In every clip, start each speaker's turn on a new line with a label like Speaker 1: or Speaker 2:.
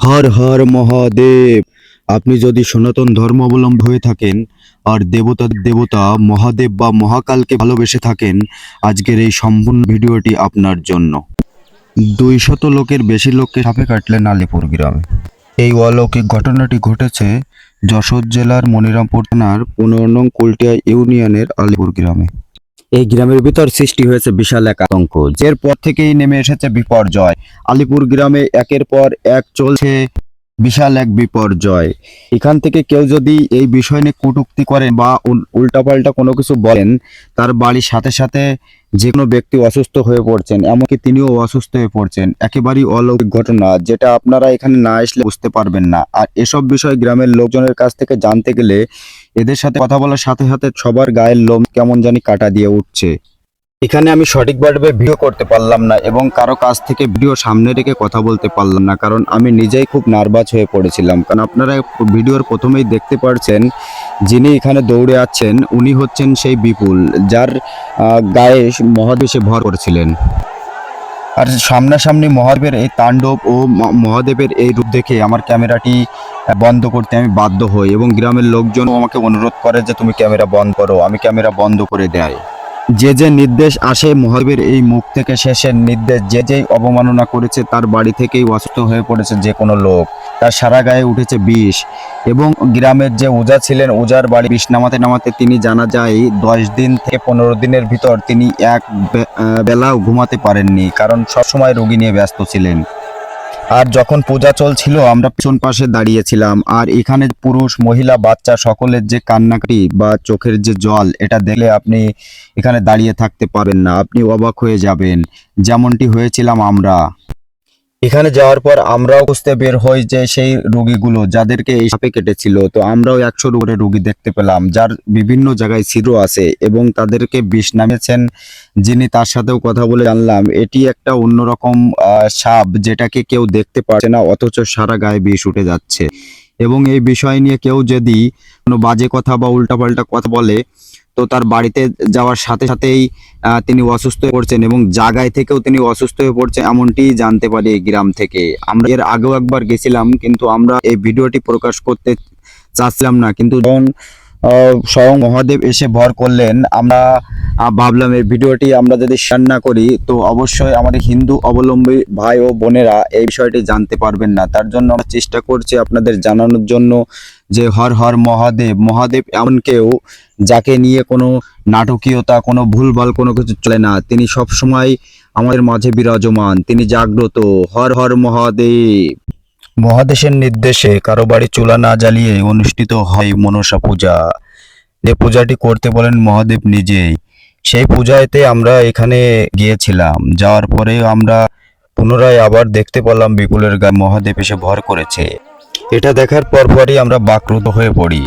Speaker 1: হর হর মহাদেব। আপনি যদি সনাতন ধর্মাবলম্বী হয়ে থাকেন আর দেবতা মহাদেব বা মহাকালকে ভালোবেসে থাকেন, আজকের এই সম্পূর্ণ ভিডিওটি আপনার জন্য। 200 লোকের বেশি লোককে সাপে কাটলেন আলিপুর গ্রামে। এই অলৌকিক ঘটনাটি ঘটেছে যশোর জেলার মনিরামপুর থানার 15 নং কুলটিয়া ইউনিয়নের আলিপুর গ্রামে। এই গ্রামের ভিতর সৃষ্টি হয়েছে বিশাল এক আতঙ্ক, এর পর থেকেই নেমে এসেছে বিপর্যয়। আলিপুর গ্রামে একের পর এক চলছে বিশাল এক বিপর্যয়। এখান থেকে কেউ যদি এই বিষয় নিয়ে কটূক্তি করেন বা উল্টাপাল্টা কোনো কিছু বলেন, তার বাড়ির সাথে সাথে যে কোনো ব্যক্তি অসুস্থ হয়ে পড়ছেন, এমনকি তিনিও অসুস্থ হয়ে পড়ছেন। একেবারেই অলৌকিক ঘটনা, যেটা আপনারা এখানে না আসলে বুঝতে পারবেন না। আর এসব বিষয় গ্রামের লোকজনের কাছ থেকে জানতে গেলে, এদের সাথে কথা বলার সাথে সাথে সবার গায়ের লোম কেমন জানি কাটা দিয়ে উঠছে। এখানে আমি সঠিকভাবে ভিডিও করতে পারলাম না এবং কারো কাছ থেকে ভিডিও সামনে রেখে কথা বলতে পারলাম না, কারণ আমি নিজেই খুব নার্ভাস হয়ে পড়েছিলাম। কারণ আপনারা ভিডিওর প্রথমেই দেখতে পাচ্ছেন, যিনি এখানে দৌড়ে আছেন উনি হচ্ছেন সেই বিপুল, যার গায়ে মহাদেশে ভর করেছিলেন। আর সামনাসামনি মহাদেবের এই তাণ্ডব ও মহাদেবের এই রূপ দেখে আমার ক্যামেরাটি বন্ধ করতে আমি বাধ্য হই এবং গ্রামের লোকজনও আমাকে অনুরোধ করে যে তুমি ক্যামেরা বন্ধ করো। আমি ক্যামেরা বন্ধ করে দেয়। যে যে নির্দেশ আসে মহাদেবের এই মুখ থেকে, শেষের নির্দেশ যে যেই অবমাননা করেছে তার বাড়ি থেকেই অসুস্থ হয়ে পড়েছে যে কোনো লোক, তার সারা গায়ে উঠেছে বিষ। এবং গ্রামের যে ওঝা ছিলেন, ওঝার বাড়ি বিষ নামাতে নামাতে তিনি জানা যায় 10 দিন থেকে 15 দিনের ভিতর তিনি এক বেলাও ঘুমাতে পারেননি, কারণ সবসময় রোগী নিয়ে ব্যস্ত ছিলেন। আর যখন পূজা চলছিল আমরা পিছন পাশে দাঁড়িয়েছিলাম, আর এখানে পুরুষ মহিলা বাচ্চা সকলের যে কান্নাকাটি বা চোখের যে জল, এটা দেখলে আপনি এখানে দাঁড়িয়ে থাকতে পারবেন না, আপনি অবাক হয়ে যাবেন। যেমনটি হয়েছিলাম আমরা। এখানে যাওয়ার পর আমরাও খুঁজতে বের হই যে সেই রোগীগুলো যাদেরকে এই সাপে কেটেছিল। তো আমরাও 100 উপরে রোগী দেখতে পেলাম, যার বিভিন্ন জায়গায় ছিদ্র আছে এবং তাদেরকে বিষ নামিয়েছেন যিনি, তার সাথেও কথা বলে জানলাম এটি একটা অন্যরকম সাপ, যেটাকে কেউ দেখতে পারছে না, অথচ সারা গায়ে বিষ উঠে যাচ্ছে। এবং এই বিষয় নিয়ে কেউ যদি কোনো বাজে কথা বা উল্টাপাল্টা কথা বলে, তো তার বাড়িতে যাওয়ার সাথে সাথেই তিনি অসুস্থ হয়ে পড়ছেন এবং জায়গায় থেকেও তিনি অসুস্থ হয়ে পড়ছেন, এমনটি জানতে পারি এই গ্রাম থেকে। আমরা এর আগেও একবার গেছিলাম, কিন্তু আমরা এই ভিডিওটি প্রকাশ করতে চাচ্ছিলাম না, কিন্তু যখন স্বয়ং মহাদেব এসে ভর করলেন, আমরা ভাবলাম এই ভিডিওটি আমরা যদি শেয়ার না করি তো অবশ্যই আমাদের হিন্দু অবলম্বী ভাই ও বোনেরা এই বিষয়টি জানতে পারবেন না। তার জন্য আমরা চেষ্টা করছি আপনাদের জানানোর জন্য যে হর হর মহাদেব। মহাদেব এমন কেউ যাকে নিয়ে কোনো নাটকীয়তা, কোনো ভুলভাল কোনো কিছু চলে না। তিনি সব সময় আমাদের মাঝে বিরাজমান, তিনি জাগ্রত। হর হর মহাদেব। মহাদেশের নির্দেশে কারো বাড়ি চুলা না জ্বালিয়ে অনুষ্ঠিত হয় মনসা পূজা, যে পূজাটি করতে বলেন মহাদেব নিজেই। সেই পূজাতে আমরা এখানে গিয়েছিলাম, যাওয়ার পরে আমরা পুনরায় আবার দেখতে পেলাম বিপুলের গায়ে মহাদেব এসে ভর করেছে। এটা দেখার পরপরই আমরা বাকরুদ্ধ হয়ে পড়ি।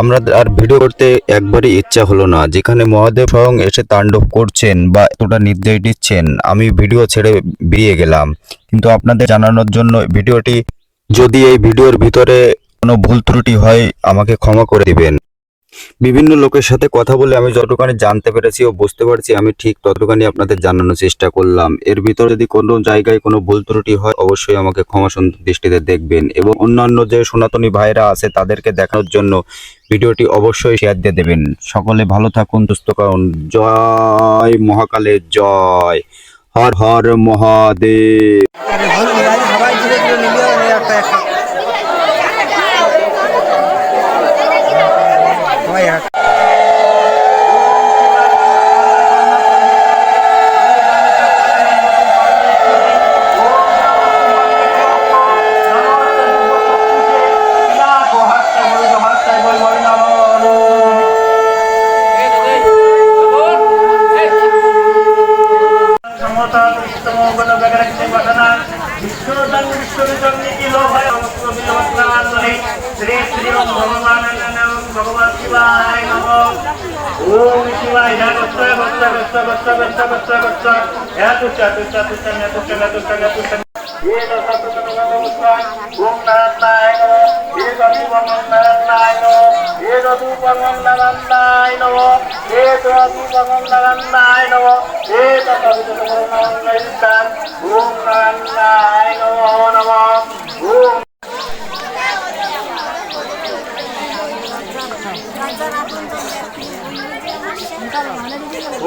Speaker 1: আমরা আর ভিডিও করতে একবারই ইচ্ছা হলো না, যেখানে মহাদেব স্বয়ং এসে তাণ্ডব করছেন বা এতটা নির্দেশ দিচ্ছেন, আমি ভিডিও ছেড়ে বেরিয়ে গেলাম। কিন্তু আপনাদের জানানোর জন্য ভিডিওটি, যদি এই ভিডিওর ভিতরে কোনো ভুল ত্রুটি হয় আমাকে ক্ষমা করে দিবেন। বিভিন্ন লোকের সাথে কথা বলে আমি যতটুখানি জানতে পেরেছি ও বুঝতে পারছি, আমি ঠিক ততটুখানি আপনাদের জানানোর চেষ্টা করলাম। এর ভিতরে যদি কোনো জায়গায় কোনো ভুল ত্রুটি হয় অবশ্যই আমাকে ক্ষমা সুন্দর দৃষ্টিতে দেখবেন এবং অন্যান্য যে সনাতনী ভাইরা আছে তাদেরকে দেখানোর জন্য ভিডিওটি অবশ্যই শেয়ার দিয়ে দেবেন। সকলে ভালো থাকুন, সুস্থ থাকুন। জয় মহাকালের জয়। হর হর মহাদেব।
Speaker 2: श्री श्री ओम भगवान भगवान शिवाय नमः। ओम शिवाय या गच्छ गच्छ गच्छ गच्छ गच्छ गच्छ गच्छ या तुच्छ तुच्छ तुच्छ या तुच्छ या तुच्छ या तुच्छ Ito sa tutunan Om Narayanaय Namo. Ito Dupang Om Narayanaय Namo. Ito Dupang Om Narayanaय Namo. Ito Dupang Om Narayanaय Namo. Ito sa tutunan Om Narayanayan. Om Narayanaay Namo Namo. Om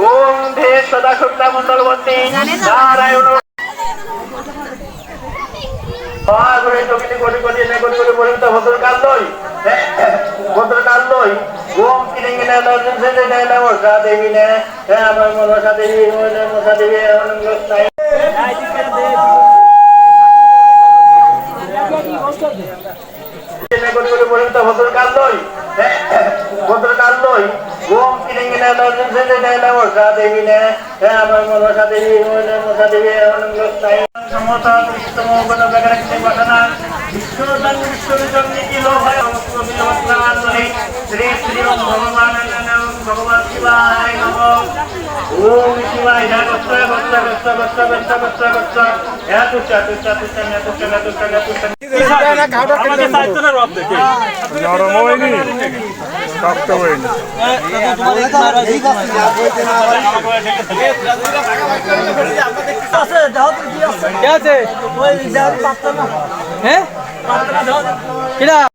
Speaker 2: ওম ধে সদা সত্তা মণ্ডলবতী নারায়ণ করে জমিতে কোটি কোটি এনে কোটি কোটি পরিমিত ভদ্রকাল লই ভদ্রকাল লই ওম কিনে কিনে দর্শন সেজে নেয় মশা দেবী নে আমার মনসা দেবী মশা দেবী অনঙ্গ স্নায়ু কোটি কোটি পরিমিত ভদ্রকাল লই ভদ্রকাল লই ওম কিনে কিনে দর্শন সেজে নেয় মশা দেবী নে আমার মনসা দেবী মশা দেবী অনঙ্গ স্নায়ু সমতা কৃষ্ণ গণ বেগরক্ষে বসনা বিষ্ণুদান বিষ্ণুজন নিখিলো ভয় অমস্ত্রবিলবত্রাণি শ্রী শ্রী ওম ভগবানানন্দং ভগবান শিবায় নমঃ ওম শিবায় নমঃ গচ্ছ গচ্ছ গচ্ছ গচ্ছ গচ্ছ গচ্ছ এতুচ্চ এতুচ্চ এতুচ্চ এতুচ্চ এতুচ্চ এতুচ্চ
Speaker 3: আমাদের সাইকেলের রব দেখে নরম হয়নি শক্ত হয়নি
Speaker 4: আছে ওই যার পাত্তা না হ্যাঁ পাত্তা না